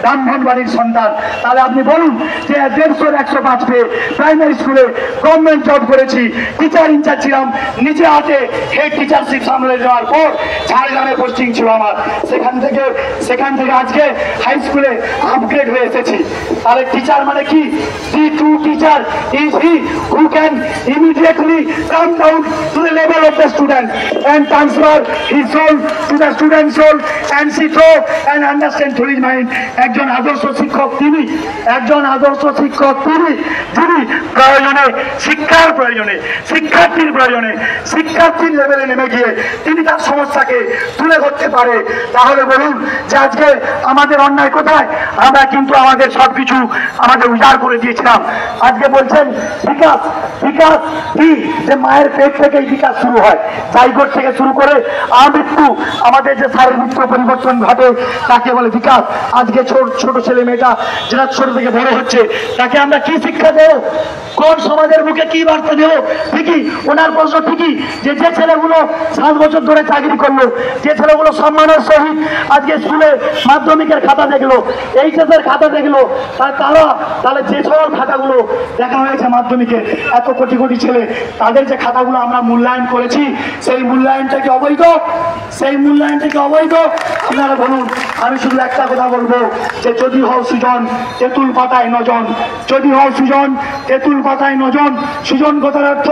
ব্রাহ্মণ বাড়ির সন্তান। তাহলে আপনি বলুন যে 150-105 পেয়ে প্রাইমারি স্কুলে গভর্নমেন্ট জব করেছি, টিচার ইনচার্জ ছিলাম, নিজে হাতে হেড টিচারশিপ সামলে যাওয়ার পর ঝাড়গ্রামে পোস্টিং ছিল আমার, সেখান থেকে আজকে হাই স্কুলে আপগ্রেড হয়ে এসেছি। তাহলে টিচার মানে কি? The true teacher is he who can immediately come down to the level of the student and transfer his soul to the student's soul and see through and understand through his mind. একজন আদর্শ শিক্ষক তিনি, যিনি প্রয়োজনে শিক্ষার প্রয়োজনে, শিক্ষার্থীর প্রয়োজনে, শিক্ষার্থীর লেভেলে নেমে গিয়ে তিনি তার সমস্যাকে তুলে ধরতে পারে। তাহলে বলুন যে আজকে আমাদের অন্যায় কোথায়? আমরা কিন্তু আমাদের সবকিছু আমাদের উজাড় করে দিয়েছিলাম। আজকে বলছেন বিকাশ, বিকাশ কি? যে মায়ের পেট থেকেই বিকাশ শুরু হয়, জাইগোট থেকে শুরু করে আমৃত্যু আমাদের যে শারীরিক পরিবর্তন ঘটে তাকে বলে বিকাশ। আজকে ছোট ছেলে মেয়েটা যারা ছোট থেকে বড় হচ্ছে তাকে আমরা কি শিক্ষা দেব? কোন সমাজের মুখে কি বার্তা দেব? ঠিকই ওনার প্রশ্ন ঠিকই যে ছেলেগুলো 7 বছর ধরে চাকরি করলো, যে ছেলেগুলো সম্মানের সহিত আজকে স্কুলে মাধ্যমিকের খাতা দেখলো, এইচএসের খাতা দেখলো, তাহলে যে সকল খাতাগুলো দেখা হয়েছে মাধ্যমিকে এত কোটি কোটি ছেলে, তাদের যে খাতাগুলো আমরা মূল্যায়ন করেছি সেই মূল্যায়নটা কি অবৈধ? আপনারা বলুন। আমি শুধু একটা কথা বলবো যে যদি হও সুজন তেঁতুল পাতায় নজন, যদি হও সুজন তেঁতুল পাতায় নজন। সুজন কথার অর্থ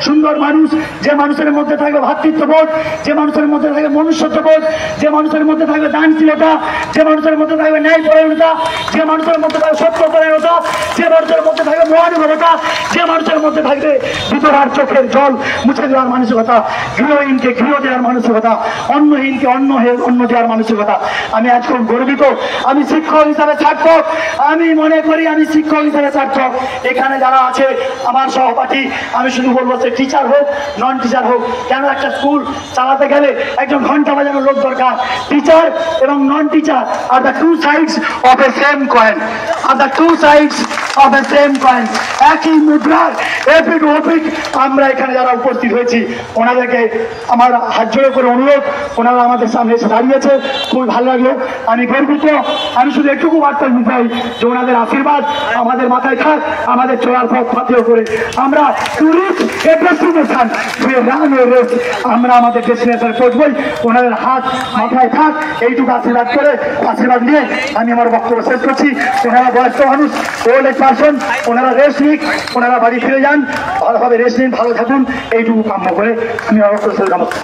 সুন্দর মানুষ, যে মানুষের মধ্যে থাকবে ভ্রাতৃত্ববোধ, যে মানুষের মধ্যে থাকবে মনুষ্যত্ববোধ, যে মানুষের মধ্যে থাকবে দানশীলতা, যে মানুষের মধ্যে থাকবে ন্যায়পরায়ণতা, যে মানুষের মধ্যে থাকবে সত্যপরায়ণতা, যে মানুষের মধ্যে থাকবে মহানুভবতা, যে মানুষের মধ্যে থাকবে বিধবার চোখের জল মুছে দেওয়ার মানসিকতা, গৃহহীনকে গৃহ দেওয়ার মানসিকতা, অন্নহীনকে অন্ন দেওয়ার মানসিকতা। আমি আজ খুব গর্বিত, আমি শিক্ষক হিসাবে সার্থক, আমি মনে করি আমি শিক্ষক হিসাবে সার্থক। এখানে যারা আছে আমার সহপাঠী, আমি শুধু বলবো যে টিচার হোক নন টিচার হোক, কেন একটা স্কুল চালাতে গেলে একজন ঘন্টা বাজানোর লোক দরকার। টিচার এবং non teacher are the two sides of a same coin, একই মুদ্রার এপিঠ ওপিঠ। আমরা এখানে যারা উপস্থিত হয়েছি ওনাদেরকে আমার হাত জোড়ে করে অনুরোধ, ওনারা আমাদের সামনে এসে দাঁড়িয়েছে, খুবই ভালো লাগলো, আমি গর্বিত। আমি শুধু একটুকু বার্তা দিতে চাই যে ওনাদের আশীর্বাদ আমাদের মাথায় থাক, আমাদের চলার পথ পাথেয় করে আমরা আমরা আমাদের ডেস্টিনেশনে পৌঁছবই। ওনাদের হাত মাথায় থাক, এইটুকু আশীর্বাদ করে আশীর্বাদ নিয়ে আমি আমার বক্তব্য শেষ করছি। ওনারা বয়স্ক মানুষ, ওল্ড এজ পারসন, ওনারা রেস্ট নিক, ওনারা বাড়ি ফিরে যান, ভালোভাবে রেস্ট নিন, ভালো থাকুন, এইটুকু কাম্য করে আমি আমার বক্তব্য শেষ করছি।